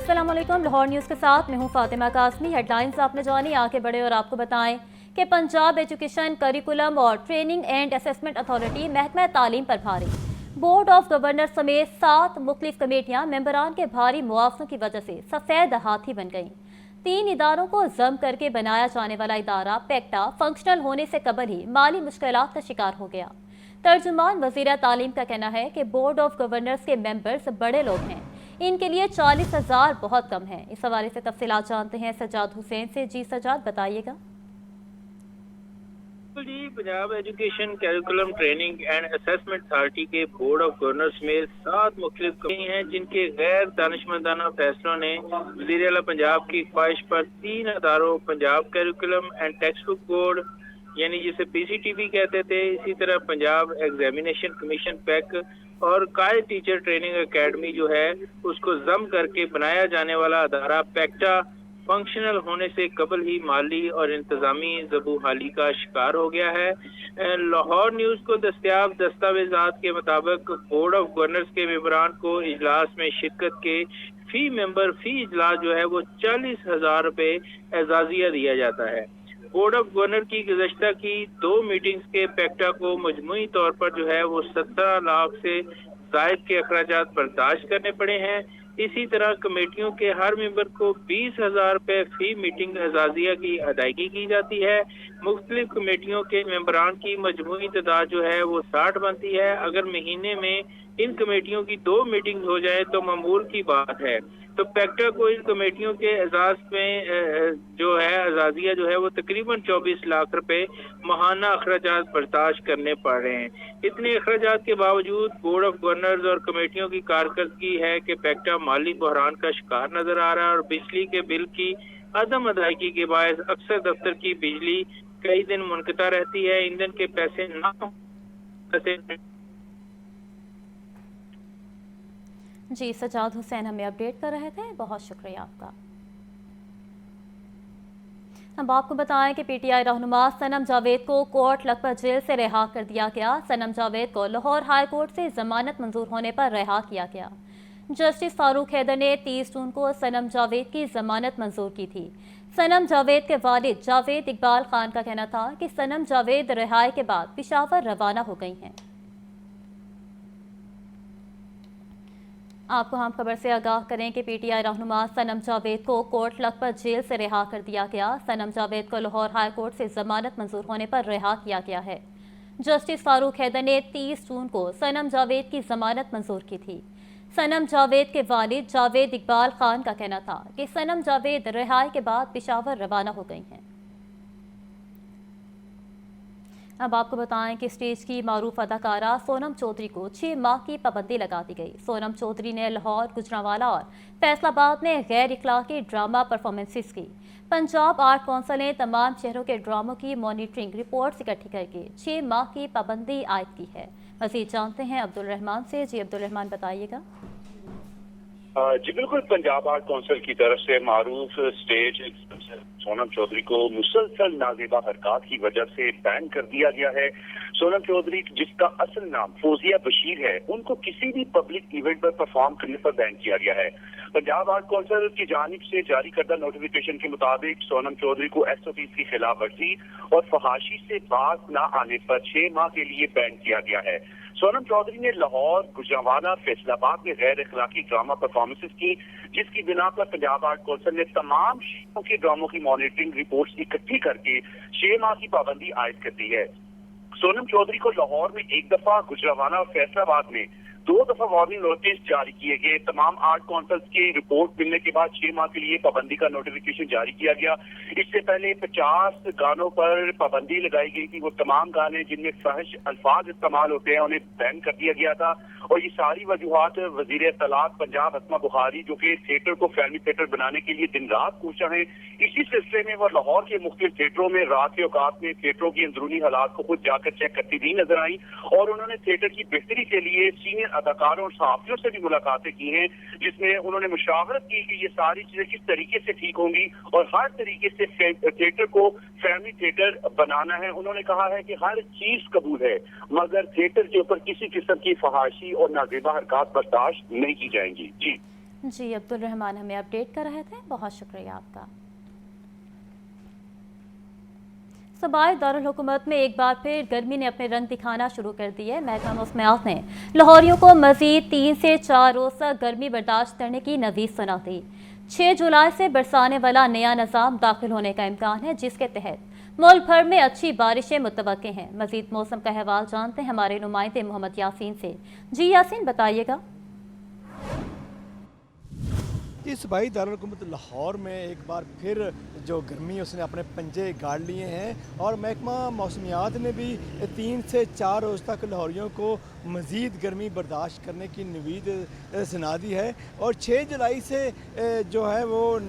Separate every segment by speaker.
Speaker 1: अस्सलाम वालेकुम। लाहौर न्यूज़ के साथ मैं हूं फातिमा कासमी। हेडलाइंस आपने जानी, आगे बढ़े और आपको बताएं कि पंजाब एजुकेशन करिकुलम और ट्रेनिंग एंड असेसमेंट अथॉरिटी महकमा तालीम पर भारी। बोर्ड ऑफ गवर्नर समेत 7 मुख्तलिफ कमेटियां मेंबरान के भारी मुआवजों की वजह से सफ़ेद हाथी बन गईं। 3 इदारों को जम करके बनाया जाने वाला इदारा पेक्टा फंक्शनल होने से कबल ही माली मुश्किलात का शिकार हो गया। तर्जुमान वज़ीर तालीम का कहना है कि बोर्ड ऑफ गवर्नर्स के मेंबर्स बड़े लोग हैं, इनके लिए 40,000 बहुत कम है। इस हवाले से तफसीलात जानते हैं सजाद हुसैन से। जी सजाद, बताइएगा।
Speaker 2: जी, Punjab education curriculum training and assessment authority के बोर्ड ऑफ गवर्नर्स में 7 मुख्तलिफ कमेटी हैं, जिनके गैर दानिशमंदाना फैसलों ने वज़ीर आला पंजाब की ख्वाहिश पर 3 अदारों Punjab curriculum and textbook board यानी जिसे PCTB कहते थे, इसी तरह पंजाब एग्जामिनेशन कमीशन पैक और कायद टीचर ट्रेनिंग एकेडमी जो है उसको जम करके बनाया जाने वाला अदारा पेक्टा फंक्शनल होने से कबल ही माली और इंतजामी ज़बूहाली का शिकार हो गया है। लाहौर न्यूज़ को दस्तयाब दस्तावेजात के मुताबिक बोर्ड ऑफ गवर्नर्स के मेंबरान को इजलास में शिरकत के फी मेंबर फी इजलास जो है वो 40,000 रुपये एजाजिया दिया जाता है। बोर्ड ऑफ गवर्नर की गुज़श्ता की 2 मीटिंग्स के पेक्टा को मजमूई तौर पर जो है वो 17 लाख से जायद के अखराजात बर्दाश्त करने पड़े हैं। इसी तरह कमेटियों के हर मेंबर को 20,000 रुपये फी मीटिंग एजाजिया की अदायगी की जाती है। मुख्तलिफ कमेटियों के मेंबरान की मजमूई तादाद जो है वो 60 बनती है। अगर महीने में इन कमेटियों की 2 मीटिंग हो जाए तो मामूल की बात है। तो पेक्टा को इन कमेटियों के एजाज में जो है एजाजिया जो है वो तकरीबन 24 लाख रुपए माहाना अखराजात बर्दाश्त करने पड़ रहे हैं। इतने अखराजात के बावजूद बोर्ड ऑफ गवर्नर्स और कमेटियों की कारकर्दगी है कि पेक्टा माली बहरान का शिकार नजर आ रहा है और बिजली के बिल की अदम अदायगी के बायस अक्सर दफ्तर की बिजली कई दिन मुनक़ता रहती है। ईंधन के पैसे ना
Speaker 1: जी, सजाद हुसैन हमें अपडेट कर रहे थे, बहुत शुक्रिया आपका। हम आपको बताएं कि PTI रहनुमा सनम जावेद को कोर्ट लखपत जेल से रिहा कर दिया गया। सनम जावेद को लाहौर हाई कोर्ट से जमानत मंजूर होने पर रिहा किया गया। जस्टिस फारूक हैदर ने 30 जून को सनम जावेद की जमानत मंजूर की थी। सनम जावेद के वालिद जावेद इकबाल खान का कहना था कि सनम जावेद रिहाई के बाद पेशावर रवाना हो गई हैं। आपको हम खबर से आगाह करें कि PTI रहनुमा सनम जावेद को कोर्ट लखपत जेल से रिहा कर दिया गया। सनम जावेद को लाहौर हाई कोर्ट से जमानत मंजूर होने पर रिहा किया गया है। जस्टिस फारूक हैदर ने 30 जून को सनम जावेद की जमानत मंजूर की थी। सनम जावेद के वालिद जावेद इकबाल खान का कहना था कि सनम जावेद रिहाई के बाद पेशावर रवाना हो गई हैं। अब आपको बताएं कि स्टेज की मारूफ अदाकारा सोनम चौधरी को 6 माह की पाबंदी लगा दी गई। सोनम चौधरी ने लाहौर, गुजरांवाला और फैसलाबाद में गैर इखलाकी ड्रामा परफॉर्मेंसेस की। पंजाब आर्ट कौंसिल ने तमाम शहरों के ड्रामों की मॉनिटरिंग रिपोर्ट्स इकट्ठी करके 6 माह की पाबंदी आयद की है। मज़ीद जानते हैं अब्दुल रहमान से। जी अब्दुल रहमान, बताइएगा।
Speaker 3: जी बिल्कुल, पंजाब आर्ट कौंसिल की तरफ से मारूफ स्टेज सोनम चौधरी को मुसलसल नाजेबा हरकत की वजह से बैन कर दिया गया है। सोनम चौधरी, जिसका असल नाम फौजिया बशीर है, उनको किसी भी पब्लिक इवेंट पर परफॉर्म करने पर बैन किया गया है। पंजाब आर्ट कौंसिल की जानिब से जारी करदा नोटिफिकेशन के मुताबिक सोनम चौधरी को SOPs की खिलाफ वर्जी और फहाशी से बात न आने पर 6 माह के लिए बैन किया गया है। सोनम चौधरी ने लाहौर, गुजरांवाला, फैसलाबाद में गैर अखलाकी ड्रामा परफॉर्मेंसेस की, जिसकी बिना पर पंजाब आर्ट कौंसिल ने तमाम शहरों के ड्रामों की मॉनिटरिंग रिपोर्ट्स इकट्ठी करके 6 माह की पाबंदी आयद कर दी है। सोनम चौधरी को लाहौर में 1 दफा, गुजरांवाला और फैसलाबाद में 2 दफा वार्निंग नोटिस जारी किए गए। तमाम आर्ट कौंसिल की रिपोर्ट मिलने के बाद 6 माह के लिए पाबंदी का नोटिफिकेशन जारी किया गया। इससे पहले 50 गानों पर पाबंदी लगाई गई थी। वो तमाम गाने जिनमें फहश अल्फाज इस्तेमाल होते हैं उन्हें बैन कर दिया गया था। और ये सारी वजूहात वजीर इत्तलात पंजाब हस्मा बुखारी, जो कि थिएटर को फैमिली थिएटर बनाने के लिए दिन रात कोशा है, इसी सिलसिले में वो लाहौर के मुख्तलिफ थिएटरों में रात के औकात में थिएटरों की अंदरूनी हालात को खुद जाकर चेक करती भी नजर आई। और उन्होंने थिएटर की बेहतरी के लिए सीनियर अदाकारों और सहाफियों से भी मुलाकातें की हैं, जिसमें उन्होंने मुशावरत की कि ये सारी चीजें किस तरीके से ठीक होंगी और हर तरीके से थिएटर को फैमिली थिएटर बनाना है। उन्होंने कहा है कि हर चीज कबूल है, मगर थिएटर के ऊपर किसी किस्म की फहाशी और नाजेबा हरकत बर्दाश्त नहीं की जाएंगी। जी
Speaker 1: جی عبد الرحمان ہمیں اپڈیٹ کر رہے تھے، بہت شکریہ آپ کا۔ صوبائی دارالحکومت میں ایک بار پھر گرمی نے اپنے رنگ دکھانا شروع کر دیے۔ محکمہ موسمیات نے لاہوریوں کو مزید 3 سے 4 روز تک گرمی برداشت کرنے کی نوید صلاح دی۔ 6 جولائی سے برسانے والا نیا نظام داخل ہونے کا امکان ہے، جس کے تحت ملک بھر میں اچھی بارشیں متوقع ہیں۔ مزید موسم کا احوال جانتے ہیں ہمارے نمائندے محمد یاسین سے۔ جی یاسین، بتائیے گا۔
Speaker 4: صوبائی دارالحکومت لاہور میں ایک بار پھر جو گرمی اس نے اپنے پنجے گاڑ لیے ہیں، اور محکمہ موسمیات نے بھی 3 سے 4 روز تک لاہوریوں کو مزید گرمی برداشت کرنے کی نوید سنا دی ہے، اور 6 جولائی سے جو ہے وہ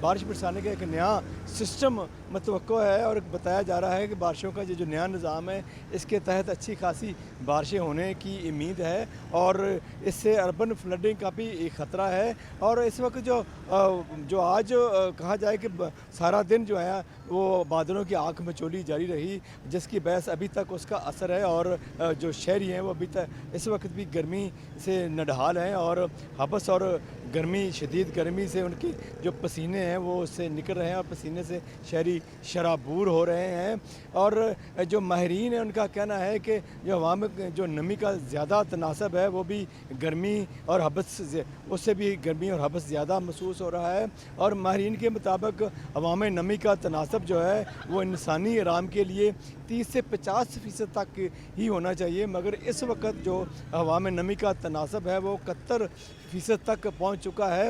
Speaker 4: بارش برسانے کا ایک نیا سسٹم متوقع ہے، اور بتایا جا رہا ہے کہ بارشوں کا جو نیا نظام ہے اس کے تحت اچھی خاصی بارشیں ہونے کی امید ہے، اور اس سے اربن فلڈنگ کا بھی خطرہ ہے۔ اور اس وقت جو آج کہا جائے کہ سارا دن جو ہے وہ بادلوں کی آنکھ مچولی جاری رہی، جس کی باعث ابھی تک اس کا اثر ہے، اور جو شہری ہیں وہ ابھی تک اس وقت بھی گرمی سے نڈھال ہیں، اور ہبس اور گرمی، شدید گرمی سے ان کی جو پسینے ہیں وہ اس سے نکل رہے ہیں، اور پسینے سے شہری شرابور ہو رہے ہیں۔ اور جو ماہرین ہیں ان کا کہنا ہے کہ جو عوام میں جو نمی کا زیادہ تناسب ہے وہ بھی گرمی اور ہبس، اس سے بھی گرمی اور ہبس زیادہ محسوس ہو رہا ہے، اور ماہرین کے مطابق عوام نمی کا تناسب جو ہے وہ انسانی آرام کے لیے 30 سے 50% تک ہی ہونا چاہیے، مگر اس وقت جو عوام نمی کا تناسب ہے وہ 71% تک پہنچ چکا ہے۔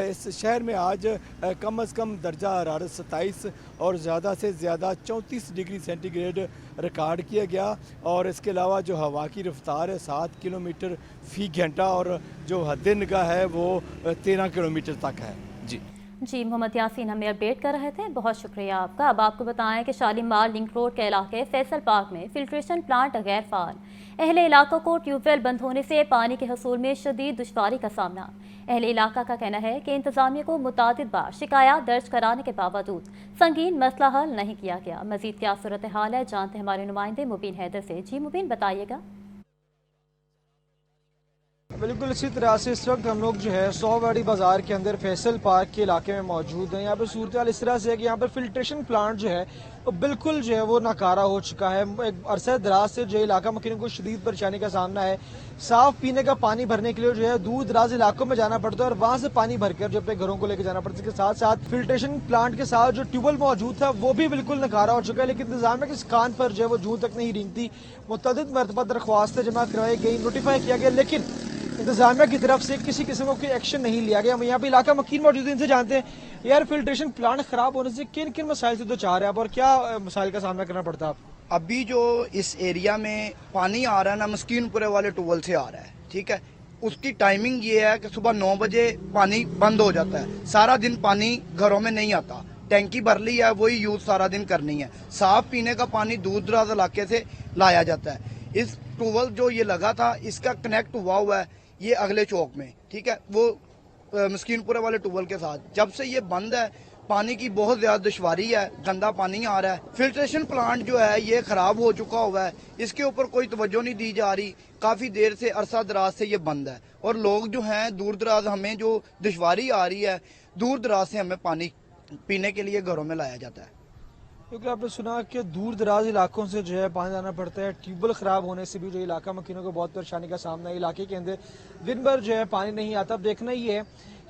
Speaker 4: اس شہر میں آج کم از کم درجہ حرارت 27 اور زیادہ سے زیادہ 34 ڈگری سینٹی گریڈ ریکارڈ کیا گیا، اور اس کے علاوہ جو ہوا کی رفتار ہے 7 کلومیٹر فی گھنٹہ، اور جو حد نگاہ ہے وہ 13 کلومیٹر تک ہے۔
Speaker 1: جی محمد یاسین ہمیں اپڈیٹ کر رہے تھے، بہت شکریہ آپ کا۔ اب آپ کو بتائیں کہ شالیمار لنک روڈ کے علاقے فیصل پارک میں فلٹریشن پلانٹ غیر فعال، اہل علاقوں کو ٹیوب ویل بند ہونے سے پانی کے حصول میں شدید دشواری کا سامنا۔ اہل علاقہ کا کہنا ہے کہ انتظامیہ کو متعدد بار شکایات درج کرانے کے باوجود سنگین مسئلہ حل نہیں کیا گیا۔ مزید کیا صورتحال ہے جانتے ہیں ہمارے نمائندے مبین حیدر سے۔ جی مبین، بتائیے گا۔
Speaker 5: بالکل اسی طرح سے اس وقت ہم لوگ جو ہے 100 واڑی بازار کے اندر فیصل پارک کے علاقے میں موجود ہیں۔ یہاں پر صورتحال اس طرح سے ہے کہ یہاں پر فلٹریشن پلانٹ جو ہے وہ بالکل جو ہے وہ ناکارہ ہو چکا ہے۔ ایک عرصہ دراز سے جو علاقہ مکینوں کو شدید پریشانی کا سامنا ہے۔ صاف پینے کا پانی بھرنے کے لیے جو ہے دور دراز علاقوں میں جانا پڑتا ہے، اور وہاں سے پانی بھر کر جو اپنے گھروں کو لے کے جانا پڑتا ہے۔ اس کے ساتھ ساتھ فلٹریشن پلانٹ کے ساتھ جو ٹیوب ویل موجود تھا وہ بھی بالکل ناکارہ ہو چکا ہے، لیکن انتظامیہ کے اس کان پر جو ہے وہ جوں تک نہیں رینگتی۔ متعدد مرتبہ درخواستیں جمع کروائی گئی، نوٹیفائی کیا گیا، لیکن انتظامیہ کی طرف سے کسی قسم کا کوئی ایکشن نہیں لیا گیا۔ ہم یہاں پہ علاقہ مکین موجود ہیں، ان سے جانتے ہیں یار فلٹریشن پلانٹ خراب ہونے سے کن کن مسائل سے دوچار ہیں آپ، اور کیا مسائل کا سامنا کرنا پڑتا ہے آپ؟
Speaker 6: ابھی جو اس ایریا میں پانی آ رہا ہے نا، مسکین پورے والے ٹوول سے آ رہا ہے، ٹھیک ہے۔ اس کی ٹائمنگ یہ ہے کہ صبح 9 بجے پانی بند ہو جاتا ہے، سارا دن پانی گھروں میں نہیں آتا، ٹینکی بھر لی ہے وہی یوز سارا دن کرنی ہے۔ صاف پینے کا پانی دور دراز علاقے سے لایا جاتا ہے۔ اس ٹوول جو یہ لگا تھا اس کا کنیکٹ ہوا ہے یہ اگلے چوک میں، ٹھیک ہے، وہ مسکین پورے والے ٹوول کے ساتھ۔ جب سے یہ بند ہے پانی کی بہت زیادہ دشواری ہے، گندا پانی آ رہا ہے۔ فلٹریشن پلانٹ جو ہے یہ خراب ہو چکا ہوا ہے، اس کے اوپر کوئی توجہ نہیں دی جا رہی، کافی دیر سے عرصہ دراز سے یہ بند ہے، اور لوگ جو ہیں دور دراز ہمیں جو دشواری آ رہی ہے، دور دراز سے ہمیں پانی پینے کے لیے گھروں میں لایا جاتا ہے۔
Speaker 5: کیونکہ آپ نے سنا کہ دور دراز علاقوں سے جو ہے پانی لانا پڑتا ہے، ٹیوب ویل خراب ہونے سے بھی جو علاقہ مکینوں کو بہت پریشانی کا سامنا ہے۔ علاقے کے اندر دن بھر جو ہے پانی نہیں آتا۔ اب دیکھنا یہ ہے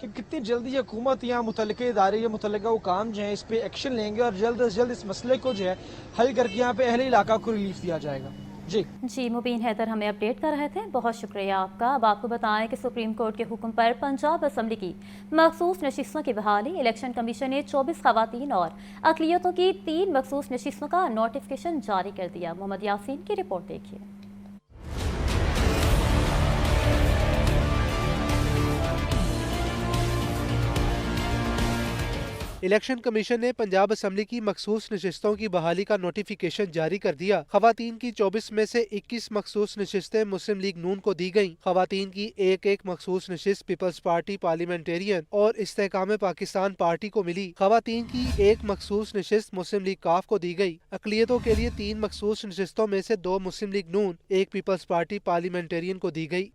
Speaker 5: کہ کتنی جلدی حکومت یا متعلقہ ادارے یا متعلقہ حکام جو ہیں اس پہ ایکشن لیں گے، اور جلد از جلد اس مسئلے کو جو ہے حل کر کے یہاں پہ اہل علاقہ کو ریلیف دیا جائے گا۔ جی
Speaker 1: مبین حیدر ہمیں اپڈیٹ کر رہے تھے، بہت شکریہ آپ کا۔ اب آپ کو بتائیں کہ سپریم کورٹ کے حکم پر پنجاب اسمبلی کی مخصوص نشستوں کی بحالی، الیکشن کمیشن نے 24 خواتین اور اقلیتوں کی 3 مخصوص نشستوں کا نوٹیفکیشن جاری کر دیا۔ محمد یاسین کی رپورٹ دیکھیے۔
Speaker 7: الیکشن کمیشن نے پنجاب اسمبلی کی مخصوص نشستوں کی بحالی کا نوٹیفیکیشن جاری کر دیا۔ خواتین کی 24 میں سے 21 مخصوص نشستیں مسلم لیگ نون کو دی گئیں۔ خواتین کی ایک مخصوص نشست پیپلز پارٹی پارلیمنٹیرین اور استحکام پاکستان پارٹی کو ملی۔ خواتین کی ایک مخصوص نشست مسلم لیگ کاف کو دی گئی۔ اقلیتوں کے لیے 3 مخصوص نشستوں میں سے 2 مسلم لیگ نون، 1 پیپلز پارٹی پارلیمنٹیرین کو دی گئی۔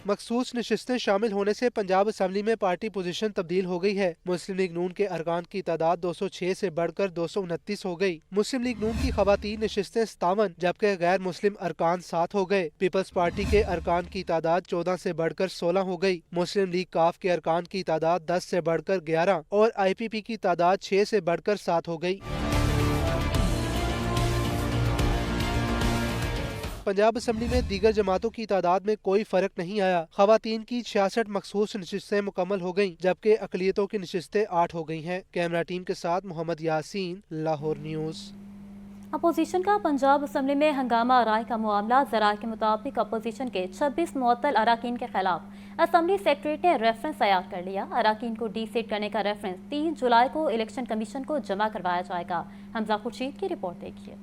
Speaker 7: मखसूस नशिस्तें शामिल होने से पंजाब असम्बली में पार्टी पोजीशन तब्दील हो गई है। मुस्लिम लीग नून के अरकान की तादाद 206 से बढ़कर 229 हो गई। मुस्लिम लीग नून की खवातीन नशिस्तें 57 जबकि गैर मुस्लिम अरकान 7 हो गए। पीपल्स पार्टी के अरकान की तादाद 14 से बढ़कर 16 हो गई। मुस्लिम लीग काफ के अरकान की तादाद 10 से बढ़कर 11 और IPP की तादाद 6 से बढ़कर 7 हो गई। पंजाब असम्बली में दीगर जमातों की तादाद में कोई फर्क नहीं आया। खवातीन की 66 मखसूस नशिस्तें मुकम्मल हो गईं जबकि अकलियतों की नशिस्तें 8 हो गई हैं। कैमरा टीम के साथ मोहम्मद यासीन, लाहौर न्यूज़।
Speaker 1: अपोजिशन का पंजाब असम्बली में हंगामा राय का मामला। ज़राए के मुताबिक अपोजिशन के 26 मुअत्तल अराकीन के खिलाफ असम्बली सेक्रेटरी ने रेफरेंस तैयार कर लिया। अराकीन को डी-सीट करने का रेफरेंस 3 जुलाई को इलेक्शन कमीशन को जमा करवाया जाएगा। हमजा खुर्शीद की रिपोर्ट देखिए।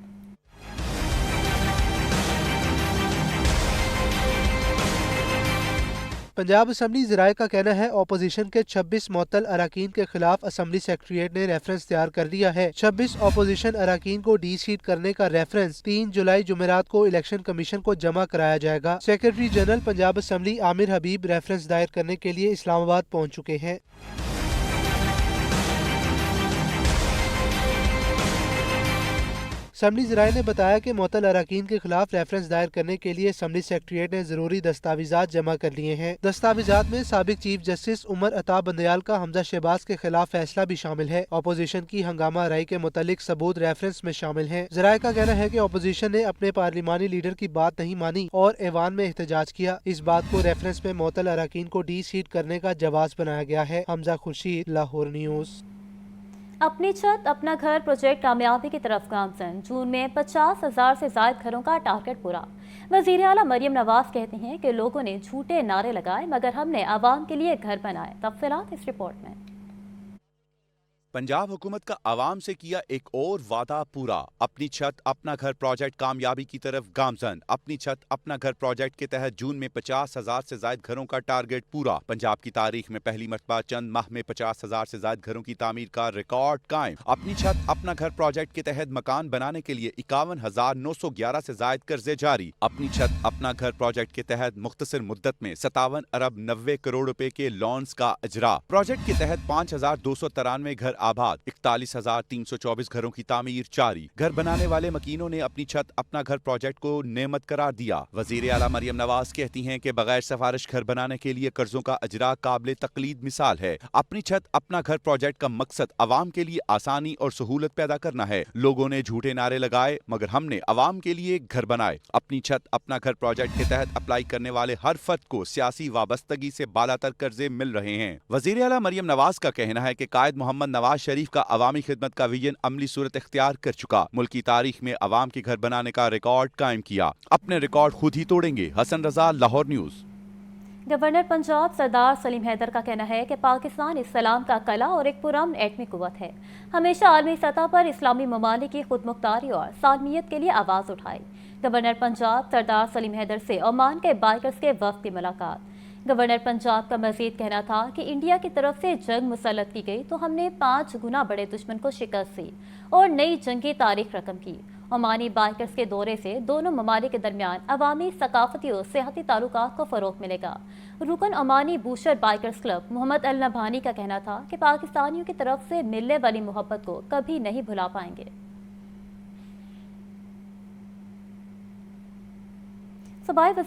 Speaker 7: पंजाब असम्बली ज़राए का कहना है अपोजिशन के 26 मुअत्तल अराकीन के खिलाफ असम्बली सेक्रेटरीट ने रेफरेंस तैयार कर दिया है। 26 अपोजिशन अराकीन को डी-सीट करने का रेफरेंस 3 जुलाई जुमेरात को इलेक्शन कमीशन को जमा कराया जाएगा। Secretary general Punjab assembly Amir Habib reference दायर करने के लिए इस्लामाबाद पहुँच चुके हैं। असम्बली ज़राए ने बताया कि मुअत्तल अराकीन के खिलाफ रेफरेंस दायर करने के लिए असम्बली सेक्रेटरीट ने जरूरी दस्तावेजात जमा कर लिए हैं। दस्तावेजात में साबिक चीफ जस्टिस उमर अता बंदयाल का हमजा शहबाज के खिलाफ फैसला भी शामिल है। अपोजिशन की हंगामा राय के मुतालिक सबूत रेफरेंस में शामिल हैं। ज़राए का कहना है कि अपोजिशन ने अपने पार्लिमानी लीडर की बात नहीं मानी और ऐवान में एहतजाज किया। इस बात को रेफरेंस में मुअत्तल अराकीन को डी-सीट करने का जवाब बनाया गया है। हमजा खुर्शीद, लाहौर न्यूज़।
Speaker 1: अपनी छत अपना घर प्रोजेक्ट कामयाबी की तरफ गामजन। जून में 50,000 से ज्यादा घरों का टारगेट पूरा। वज़ीर आला मरियम नवाज कहती हैं कि लोगों ने झूठे नारे लगाए मगर हमने आवाम के लिए घर बनाए। तफसीलात इस रिपोर्ट में।
Speaker 8: पंजाब हुकूमत का आवाम से किया एक और वादा पूरा। अपनी छत अपना घर प्रोजेक्ट कामयाबी की तरफ गामजन। अपनी छत अपना घर प्रोजेक्ट के तहत जून में 50,000 से ज्यादा घरों का टारगेट पूरा। पंजाब की तारीख में पहली मरतबा चंद माह में 50,000 से ज्यादा घरों की तामीर का रिकॉर्ड कायम। अपनी छत अपना घर प्रोजेक्ट के तहत मकान बनाने के लिए 51,911 से ज्यादा कर्जे जारी। अपनी छत अपना घर प्रोजेक्ट के तहत मुख्तसर मुद्दत में 57 अरब 90 करोड़ रुपए के लोन्स का इजरा। प्रोजेक्ट के तहत 5,293 घर आबाद। 41,324 घरों की तामीर जारी। घर बनाने वाले मकीनों ने अपनी छत अपना घर प्रोजेक्ट को नेमत करार दिया। वजीर आला मरियम नवाज कहती हैं कि बगैर सिफारिश घर बनाने के लिए कर्जों का इजरा काबिल तकलीद मिसाल है। अपनी छत अपना घर प्रोजेक्ट का मकसद अवाम के लिए आसानी और सहूलत पैदा करना है। लोगों ने झूठे नारे लगाए मगर हमने अवाम के लिए घर बनाए। अपनी छत अपना घर प्रोजेक्ट के तहत अप्लाई करने वाले हर फर्द को सियासी वाबस्तगी से बालातर कर्जे मिल रहे हैं। वजीर आला मरियम नवाज का कहना है कि कायद मोहम्मद नवाज शरीफ का अवामी खिदमत का विजन अमली सूरत इख्तियार कर चुका। मुल्क की तारीख में अवाम के घर बनाने का रिकॉर्ड कायम किया। अपने रिकॉर्ड खुद ही तोड़ेंगे। हसन रजा, लाहौर न्यूज़।
Speaker 1: गवर्नर पंजाब सरदार सलीम हैदर का कहना है कि पाकिस्तान इस्लाम का कला और एक पुरअमन एटमी कुव्वत है। हमेशा आलमी सतह पर इस्लामी ममालिक की खुद मुख्तारी और सालमियत के लिए आवाज़ उठाई। गवर्नर पंजाब सरदार सलीम हैदर से ओमान के बाइकर्स के वफ्द की मुलाकात। गवर्नर पंजाब का मजीद कहना था कि इंडिया की तरफ से जंग मुसल्लत की गई तो हमने 5 गुना बड़े दुश्मन को शिकस्त दी और नई जंगी तारीख रकम की। ओमानी बाइकर्स के दौरे से दोनों ममालिक के दरमियान अवामी सकाफती और सेहती ताल्लुकात को फ़रोग मिलेगा। रुकन ओमानी बूशर बाइकर्स क्लब मोहम्मद अल नभानी का कहना था कि पाकिस्तानियों की तरफ से मिलने वाली मोहब्बत को कभी नहीं भुला पाएंगे। सूबाई